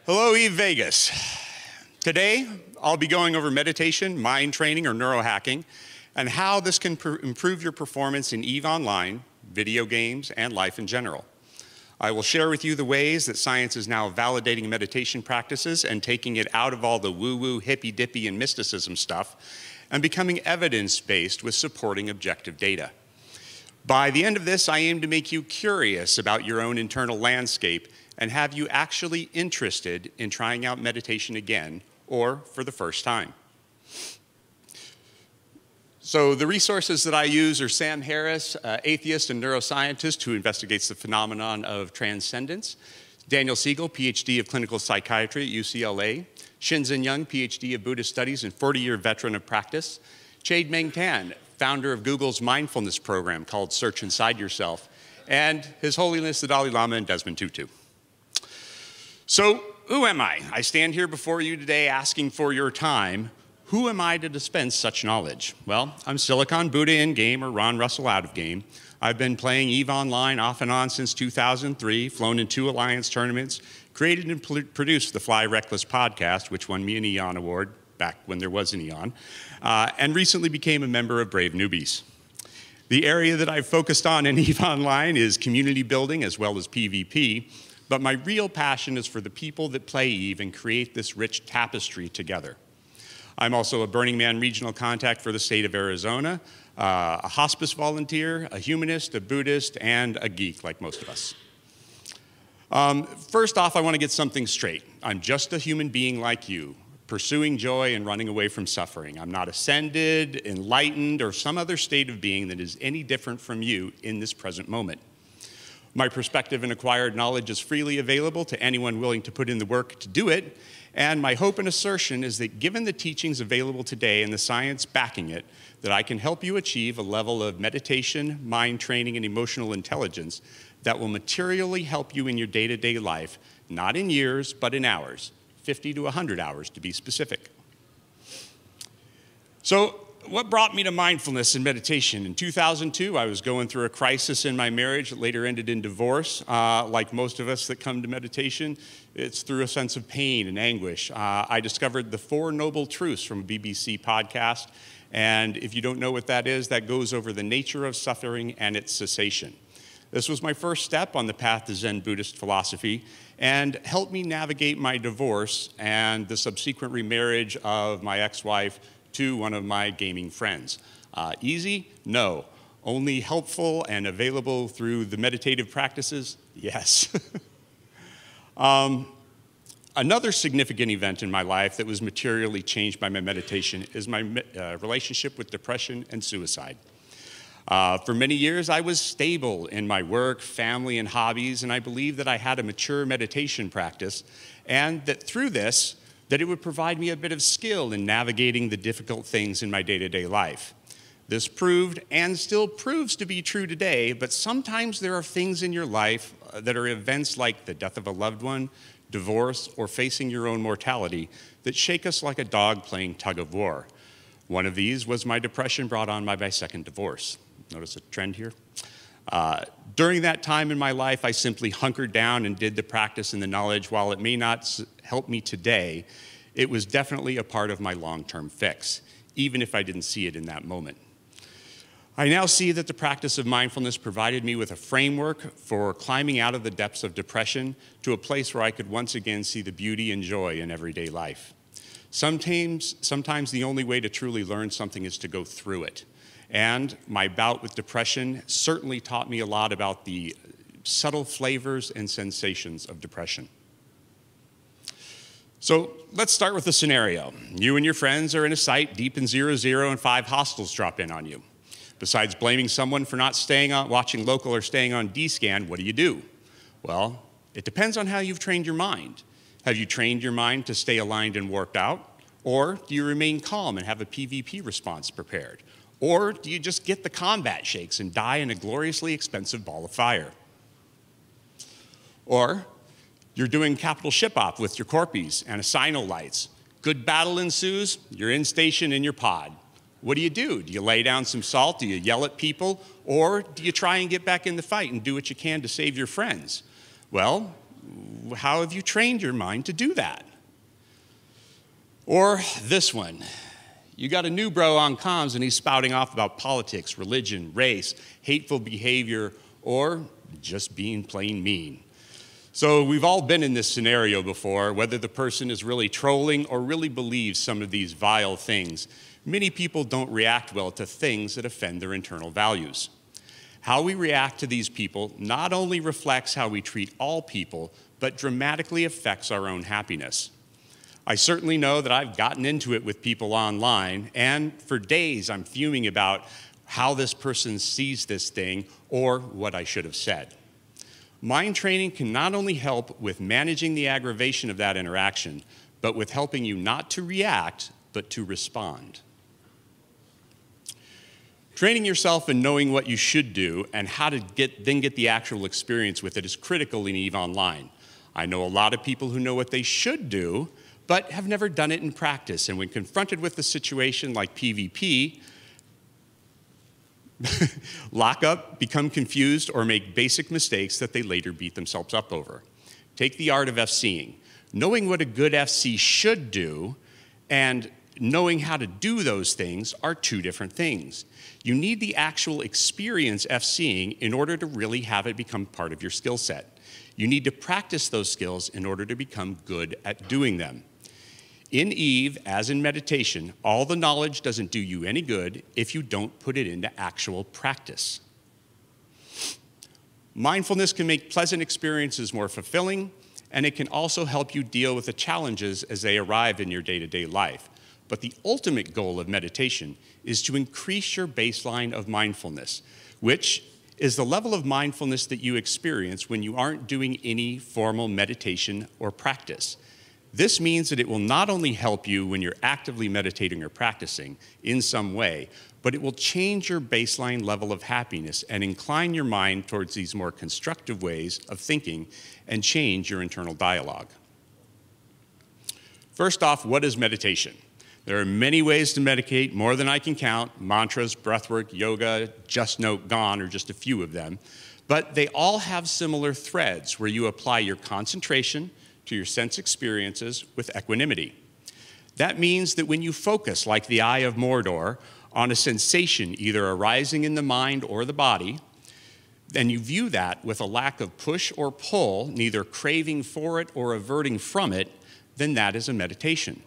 Hello, Eve Vegas. Today, I'll be going over meditation, mind training, or neurohacking, and how this can improve your performance in EVE Online, video games, and life in general. I will share with you the ways that science is now validating meditation practices and taking it out of all the woo-woo, hippy-dippy, and mysticism stuff, and becoming evidence-based with supporting objective data. By the end of this, I aim to make you curious about your own internal landscape and have you actually interested in trying out meditation again or for the first time. So the resources that I use are Sam Harris, atheist and neuroscientist who investigates the phenomenon of transcendence, Daniel Siegel, PhD of clinical psychiatry at UCLA, Shinzen Young, PhD of Buddhist studies and 40-year veteran of practice, Chade Meng Tan, founder of Google's Mindfulness program called Search Inside Yourself, and His Holiness the Dalai Lama and Desmond Tutu. So, who am I? I stand here before you today asking for your time. Who am I to dispense such knowledge? Well, I'm Silicon Buddha in game or Ron Russell out of game. I've been playing EVE Online off and on since 2003, flown in 2 Alliance tournaments, created and produced the Fly Reckless podcast, which won me an Eon Award back when there was an Eon, and recently became a member of Brave Newbies. The area that I've focused on in EVE Online is community building as well as PvP, but my real passion is for the people that play EVE and create this rich tapestry together. I'm also a Burning Man regional contact for the state of Arizona, a hospice volunteer, a humanist, a Buddhist, and a geek like most of us. First off, I want to get something straight. I'm just a human being like you, pursuing joy and running away from suffering. I'm not ascended, enlightened, or some other state of being that is any different from you in this present moment. My perspective and acquired knowledge is freely available to anyone willing to put in the work to do it, and my hope and assertion is that given the teachings available today and the science backing it, that I can help you achieve a level of meditation, mind training, and emotional intelligence that will materially help you in your day-to-day life, not in years, but in hours, 50 to 100 hours to be specific. So, what brought me to mindfulness and meditation? In 2002, I was going through a crisis in my marriage that later ended in divorce. Like most of us that come to meditation, it's through a sense of pain and anguish. I discovered the 4 Noble Truths from a BBC podcast, and if you don't know what that is, that goes over the nature of suffering and its cessation. This was my first step on the path to Zen Buddhist philosophy and helped me navigate my divorce and the subsequent remarriage of my ex-wife to one of my gaming friends. Easy? No. Only helpful and available through the meditative practices? Yes. Another significant event in my life that was materially changed by my meditation is my relationship with depression and suicide. For many years, I was stable in my work, family, and hobbies, and I believed that I had a mature meditation practice, and that through this, that it would provide me a bit of skill in navigating the difficult things in my day-to-day life. This proved and still proves to be true today, but sometimes there are things in your life that are events like the death of a loved one, divorce, or facing your own mortality that shake us like a dog playing tug of war. One of these was my depression brought on by my second divorce. Notice a trend here? During that time in my life, I simply hunkered down and did the practice and the knowledge. While it may not help me today, it was definitely a part of my long-term fix, even if I didn't see it in that moment. I now see that the practice of mindfulness provided me with a framework for climbing out of the depths of depression to a place where I could once again see the beauty and joy in everyday life. Sometimes the only way to truly learn something is to go through it. And my bout with depression certainly taught me a lot about the subtle flavors and sensations of depression. So let's start with a scenario. You and your friends are in a site deep in 0-0 and 5 hostiles drop in on you. Besides blaming someone for not watching local or staying on D-scan, what do? Well, it depends on how you've trained your mind. Have you trained your mind to stay aligned and warped out? Or do you remain calm and have a PvP response prepared? Or do you just get the combat shakes and die in a gloriously expensive ball of fire? Or you're doing capital ship-op with your corpies and a lights. Good battle ensues, you're in station in your pod. What do? Do you lay down some salt? Do you yell at people? Or do you try and get back in the fight and do what you can to save your friends? Well, how have you trained your mind to do that? Or this one. You got a new bro on comms and he's spouting off about politics, religion, race, hateful behavior, or just being plain mean. So we've all been in this scenario before, whether the person is really trolling or really believes some of these vile things. Many people don't react well to things that offend their internal values. How we react to these people not only reflects how we treat all people, but dramatically affects our own happiness. I certainly know that I've gotten into it with people online, and for days I'm fuming about how this person sees this thing or what I should have said. Mind training can not only help with managing the aggravation of that interaction, but with helping you not to react, but to respond. Training yourself in knowing what you should do and how to then get the actual experience with it is critical in EVE Online. I know a lot of people who know what they should do, but have never done it in practice. And when confronted with a situation like PvP, lock up, become confused, or make basic mistakes that they later beat themselves up over. Take the art of FCing. Knowing what a good FC should do and knowing how to do those things are two different things. You need the actual experience FCing in order to really have it become part of your skill set. You need to practice those skills in order to become good at doing them. In EVE, as in meditation, all the knowledge doesn't do you any good if you don't put it into actual practice. Mindfulness can make pleasant experiences more fulfilling, and it can also help you deal with the challenges as they arrive in your day-to-day life. But the ultimate goal of meditation is to increase your baseline of mindfulness, which is the level of mindfulness that you experience when you aren't doing any formal meditation or practice. This means that it will not only help you when you're actively meditating or practicing in some way, but it will change your baseline level of happiness and incline your mind towards these more constructive ways of thinking and change your internal dialogue. First off, what is meditation? There are many ways to meditate, more than I can count. Mantras, breathwork, yoga, just note, gone are just a few of them. But they all have similar threads where you apply your concentration to your sense experiences with equanimity. That means that when you focus, like the Eye of Mordor, on a sensation either arising in the mind or the body, then you view that with a lack of push or pull, neither craving for it or averting from it, then that is a meditation.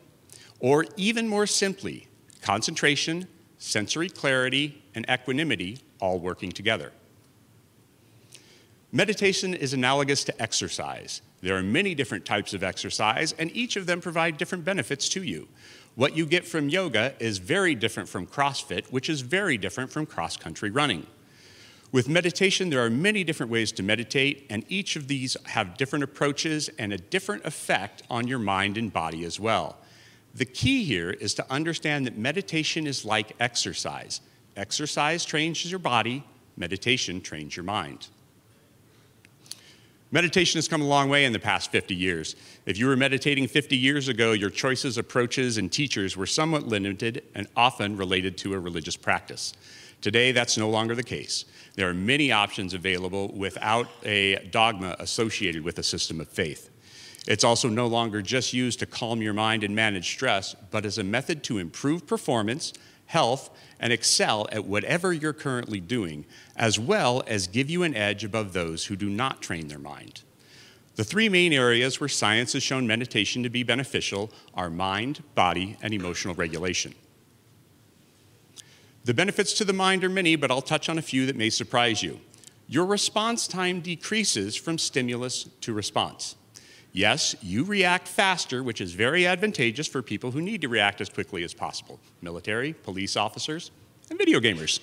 Or even more simply, concentration, sensory clarity, and equanimity all working together. Meditation is analogous to exercise. There are many different types of exercise, and each of them provide different benefits to you. What you get from yoga is very different from CrossFit, which is very different from cross-country running. With meditation, there are many different ways to meditate, and each of these have different approaches and a different effect on your mind and body as well. The key here is to understand that meditation is like exercise. Exercise trains your body, meditation trains your mind. Meditation has come a long way in the past 50 years. If you were meditating 50 years ago, your choices, approaches, and teachers were somewhat limited and often related to a religious practice. Today, that's no longer the case. There are many options available without a dogma associated with a system of faith. It's also no longer just used to calm your mind and manage stress, but as a method to improve performance, health, and excel at whatever you're currently doing, as well as give you an edge above those who do not train their mind. The three main areas where science has shown meditation to be beneficial are mind, body, and emotional regulation. The benefits to the mind are many, but I'll touch on a few that may surprise you. Your response time decreases from stimulus to response. Yes, you react faster, which is very advantageous for people who need to react as quickly as possible. Military, police officers, and video gamers.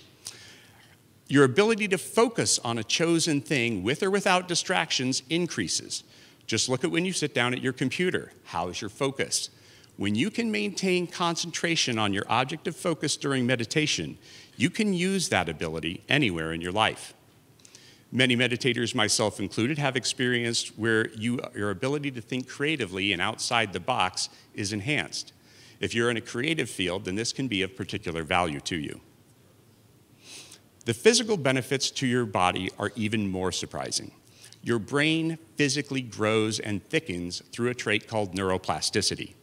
Your ability to focus on a chosen thing with or without distractions increases. Just look at when you sit down at your computer. How's your focus? When you can maintain concentration on your object of focus during meditation, you can use that ability anywhere in your life. Many meditators, myself included, have experienced where your ability to think creatively and outside the box is enhanced. If you're in a creative field, then this can be of particular value to you. The physical benefits to your body are even more surprising. your brain physically grows and thickens through a trait called neuroplasticity.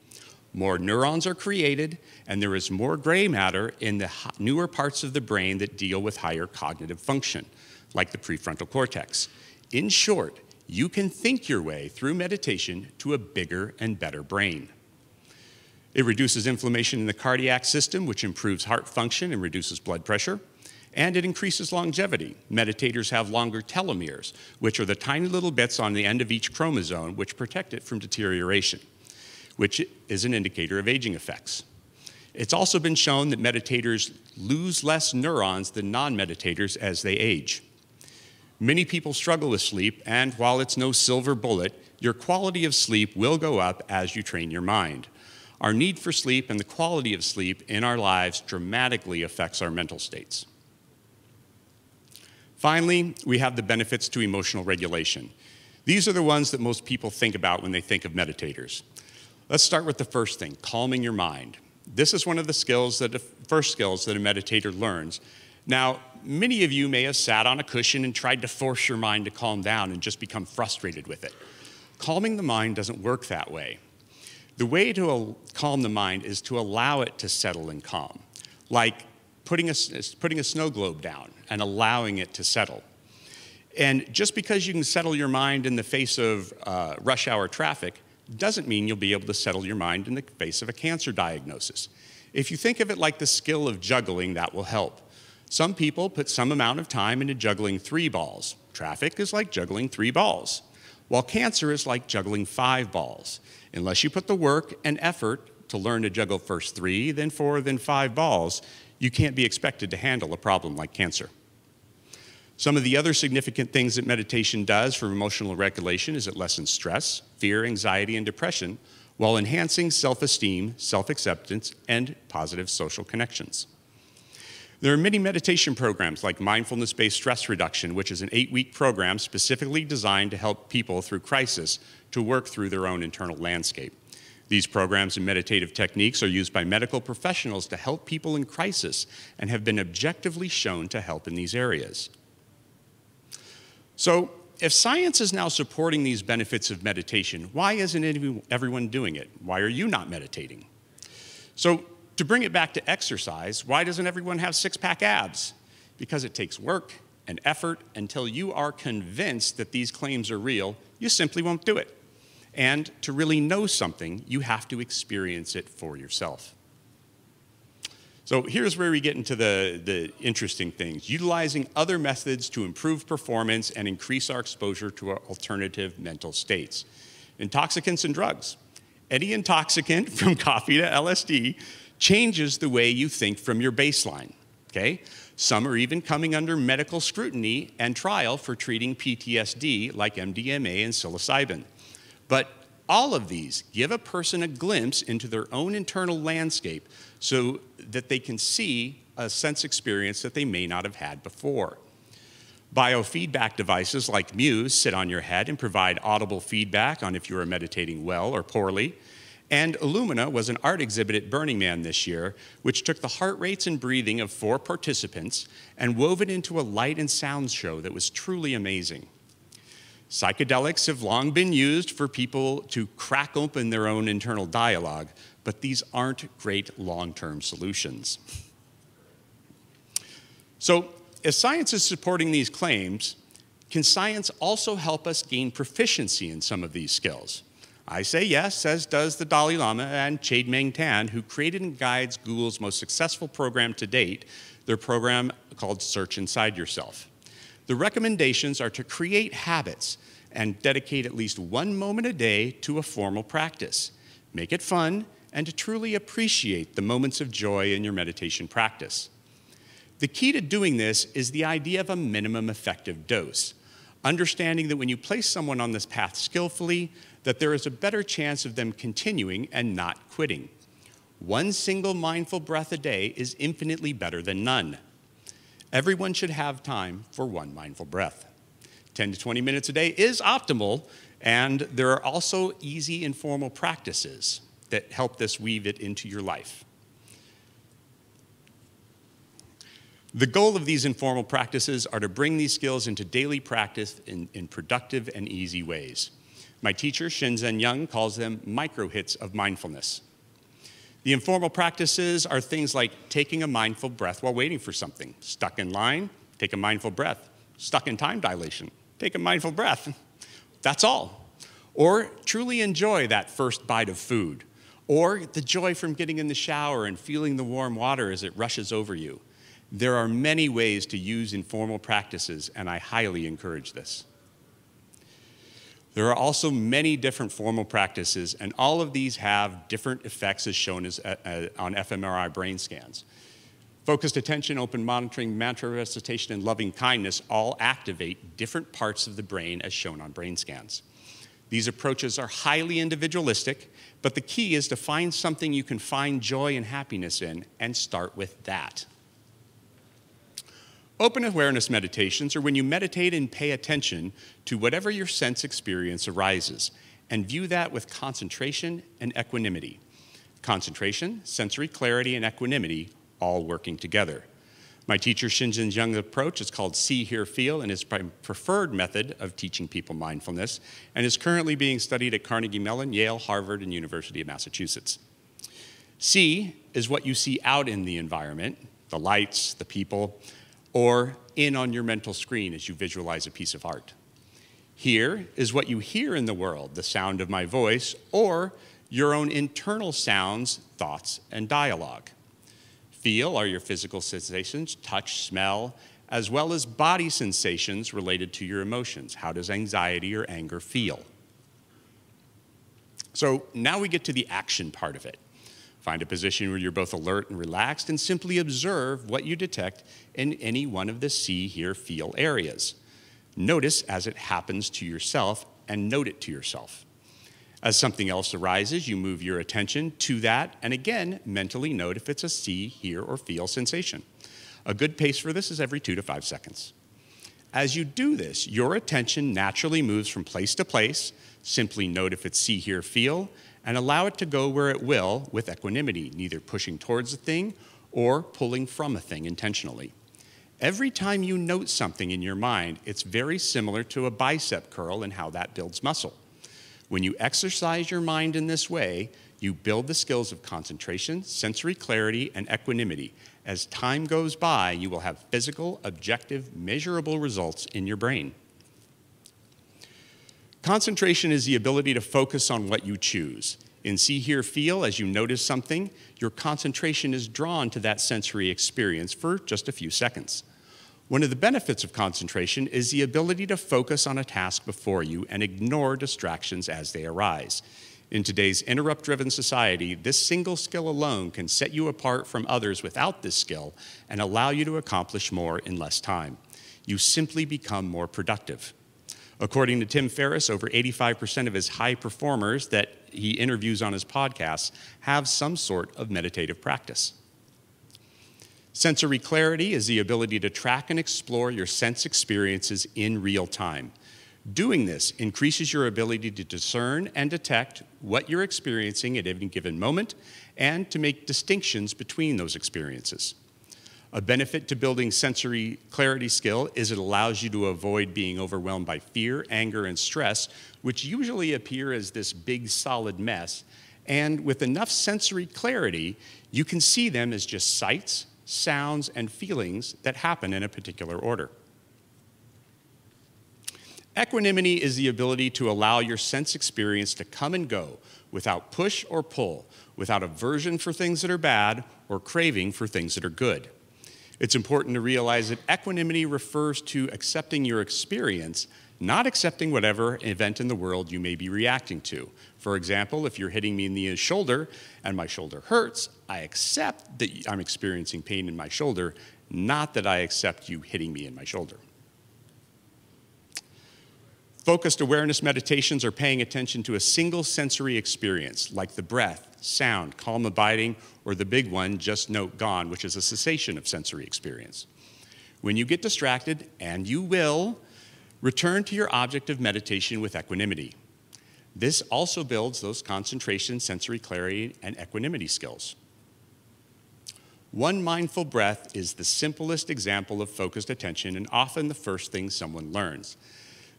More neurons are created, and there is more gray matter in the newer parts of the brain that deal with higher cognitive function, like the prefrontal cortex. In short, you can think your way through meditation to a bigger and better brain. It reduces inflammation in the cardiac system, which improves heart function and reduces blood pressure. And it increases longevity. Meditators have longer telomeres, which are the tiny little bits on the end of each chromosome which protect it from deterioration, which is an indicator of aging effects. It's also been shown that meditators lose less neurons than non-meditators as they age. Many people struggle with sleep, and while it's no silver bullet, your quality of sleep will go up as you train your mind. Our need for sleep and the quality of sleep in our lives dramatically affects our mental states. Finally, we have the benefits to emotional regulation. These are the ones that most people think about when they think of meditators. Let's start with the first thing, calming your mind. This is one of the first skills that a meditator learns. Now, many of you may have sat on a cushion and tried to force your mind to calm down and just become frustrated with it. Calming the mind doesn't work that way. The way to calm the mind is to allow it to settle and calm, like putting a snow globe down and allowing it to settle. And just because you can settle your mind in the face of rush hour traffic doesn't mean you'll be able to settle your mind in the face of a cancer diagnosis. If you think of it like the skill of juggling, that will help. Some people put some amount of time into juggling 3 balls. Traffic is like juggling 3 balls, while cancer is like juggling 5 balls. Unless you put the work and effort to learn to juggle first 3, then 4, then 5 balls, you can't be expected to handle a problem like cancer. Some of the other significant things that meditation does for emotional regulation is it lessens stress, fear, anxiety, and depression while enhancing self-esteem, self-acceptance, and positive social connections. There are many meditation programs like Mindfulness-based stress reduction, which is an 8-week program specifically designed to help people through crisis to work through their own internal landscape. These programs and meditative techniques are used by medical professionals to help people in crisis and have been objectively shown to help in these areas. So, if science is now supporting these benefits of meditation, why isn't everyone doing it? Why are you not meditating? So, to bring it back to exercise, why doesn't everyone have 6-pack abs? Because it takes work and effort. Until you are convinced that these claims are real, you simply won't do it. And to really know something, you have to experience it for yourself. So here's where we get into the interesting things. Utilizing other methods to improve performance and increase our exposure to our alternative mental states. Intoxicants and drugs. Any intoxicant, from coffee to LSD, changes the way you think from your baseline, okay? Some are even coming under medical scrutiny and trial for treating PTSD, like MDMA and psilocybin. But all of these give a person a glimpse into their own internal landscape so that they can see a sense experience that they may not have had before. Biofeedback devices like Muse sit on your head and provide audible feedback on if you are meditating well or poorly. And Illumina was an art exhibit at Burning Man this year, which took the heart rates and breathing of 4 participants and wove it into a light and sound show that was truly amazing. Psychedelics have long been used for people to crack open their own internal dialogue, but these aren't great long-term solutions. So, if science is supporting these claims, can science also help us gain proficiency in some of these skills? I say yes, as does the Dalai Lama and Chade-Meng Tan, who created and guides Google's most successful program to date, their program called Search Inside Yourself. The recommendations are to create habits and dedicate at least 1 moment a day to a formal practice. Make it fun and to truly appreciate the moments of joy in your meditation practice. The key to doing this is the idea of a minimum effective dose, understanding that when you place someone on this path skillfully, that there is a better chance of them continuing and not quitting. 1 single mindful breath a day is infinitely better than none. Everyone should have time for 1 mindful breath. 10 to 20 minutes a day is optimal, and there are also easy informal practices that help this weave it into your life. The goal of these informal practices are to bring these skills into daily practice in productive and easy ways. My teacher, Shinzen Young, calls them micro hits of mindfulness. The informal practices are things like taking a mindful breath while waiting for something. Stuck in line, take a mindful breath. Stuck in time dilation, take a mindful breath. That's all. Or truly enjoy that first bite of food. Or the joy from getting in the shower and feeling the warm water as it rushes over you. There are many ways to use informal practices, and I highly encourage this. There are also many different formal practices, and all of these have different effects as shown on fMRI brain scans. Focused attention, open monitoring, mantra recitation, and loving kindness all activate different parts of the brain as shown on brain scans. These approaches are highly individualistic, but the key is to find something you can find joy and happiness in and start with that. Open awareness meditations are when you meditate and pay attention to whatever your sense experience arises and view that with concentration and equanimity. Concentration, sensory clarity, and equanimity all working together. My teacher Shinzen Young's approach is called See, Hear, Feel, and is my preferred method of teaching people mindfulness and is currently being studied at Carnegie Mellon, Yale, Harvard, and University of Massachusetts. See is what you see out in the environment, the lights, the people, or in on your mental screen as you visualize a piece of art. Hear is what you hear in the world, the sound of my voice, or your own internal sounds, thoughts, and dialogue. Feel are your physical sensations, touch, smell, as well as body sensations related to your emotions. How does anxiety or anger feel? So now we get to the action part of it. Find a position where you're both alert and relaxed and simply observe what you detect in any one of the see, hear, feel areas. Notice as it happens to yourself and note it to yourself. As something else arises, you move your attention to that and again, mentally note if it's a see, hear, or feel sensation. A good pace for this is every 2 to 5 seconds. As you do this, your attention naturally moves from place to place. Simply note if it's see, hear, feel, and allow it to go where it will with equanimity, neither pushing towards a thing or pulling from a thing intentionally. Every time you note something in your mind, it's very similar to a bicep curl and how that builds muscle. When you exercise your mind in this way, you build the skills of concentration, sensory clarity, and equanimity. As time goes by, you will have physical, objective, measurable results in your brain. Concentration is the ability to focus on what you choose. In see, hear, feel, as you notice something, your concentration is drawn to that sensory experience for just a few seconds. One of the benefits of concentration is the ability to focus on a task before you and ignore distractions as they arise. In today's interrupt-driven society, this single skill alone can set you apart from others without this skill and allow you to accomplish more in less time. You simply become more productive. According to Tim Ferriss, over 85% of his high performers that he interviews on his podcasts have some sort of meditative practice. Sensory clarity is the ability to track and explore your sense experiences in real time. Doing this increases your ability to discern and detect what you're experiencing at any given moment and to make distinctions between those experiences. A benefit to building sensory clarity skill is it allows you to avoid being overwhelmed by fear, anger, and stress, which usually appear as this big solid mess. And with enough sensory clarity, you can see them as just sights, sounds, and feelings that happen in a particular order. Equanimity is the ability to allow your sense experience to come and go without push or pull, without aversion for things that are bad or craving for things that are good. It's important to realize that equanimity refers to accepting your experience, not accepting whatever event in the world you may be reacting to. For example, if you're hitting me in the shoulder and my shoulder hurts, I accept that I'm experiencing pain in my shoulder, not that I accept you hitting me in my shoulder. Focused awareness meditations are paying attention to a single sensory experience, like the breath, sound, calm abiding, or the big one, just note gone, which is a cessation of sensory experience. When you get distracted, and you will, return to your object of meditation with equanimity. This also builds those concentration, sensory clarity, and equanimity skills. One mindful breath is the simplest example of focused attention and often the first thing someone learns.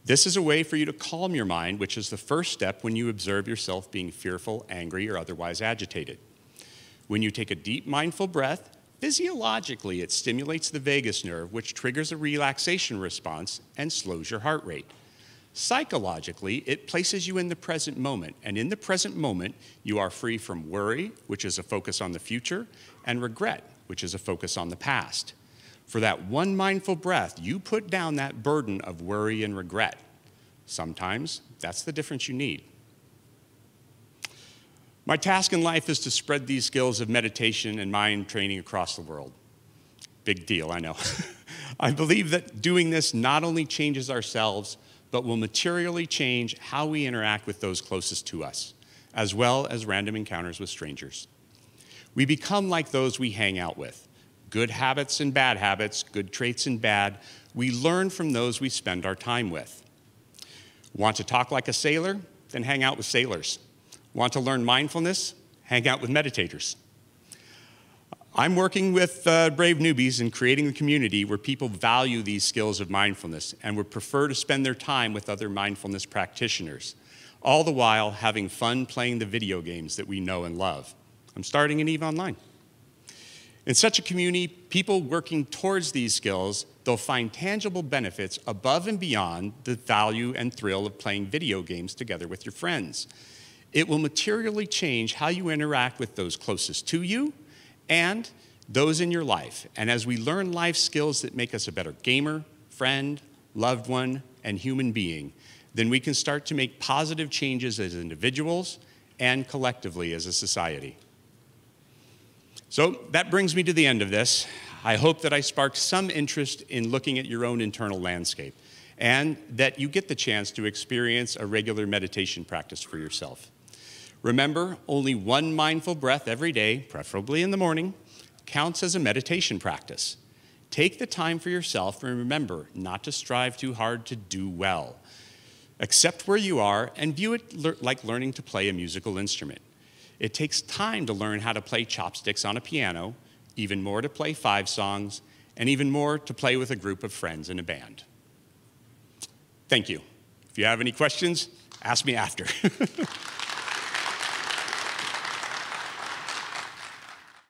This is a way for you to calm your mind, which is the first step when you observe yourself being fearful, angry, or otherwise agitated. When you take a deep mindful breath, physiologically it stimulates the vagus nerve, which triggers a relaxation response and slows your heart rate. Psychologically, it places you in the present moment, and in the present moment, you are free from worry, which is a focus on the future, and regret, which is a focus on the past. For that one mindful breath, you put down that burden of worry and regret. Sometimes, that's the difference you need. My task in life is to spread these skills of meditation and mind training across the world. Big deal, I know. I believe that doing this not only changes ourselves, but will materially change how we interact with those closest to us, as well as random encounters with strangers. We become like those we hang out with. Good habits and bad habits, good traits and bad, we learn from those we spend our time with. Want to talk like a sailor? Then hang out with sailors. Want to learn mindfulness? Hang out with meditators. I'm working with brave newbies in creating a community where people value these skills of mindfulness and would prefer to spend their time with other mindfulness practitioners, all the while having fun playing the video games that we know and love. I'm starting an EVE Online. In such a community, people working towards these skills, they'll find tangible benefits above and beyond the value and thrill of playing video games together with your friends. It will materially change how you interact with those closest to you and those in your life. And as we learn life skills that make us a better gamer, friend, loved one, and human being, then we can start to make positive changes as individuals and collectively as a society. So that brings me to the end of this. I hope that I sparked some interest in looking at your own internal landscape and that you get the chance to experience a regular meditation practice for yourself. Remember, only one mindful breath every day, preferably in the morning, counts as a meditation practice. Take the time for yourself and remember not to strive too hard to do well. Accept where you are and view it like learning to play a musical instrument. It takes time to learn how to play chopsticks on a piano, even more to play 5 songs, and even more to play with a group of friends in a band. Thank you. If you have any questions, ask me after.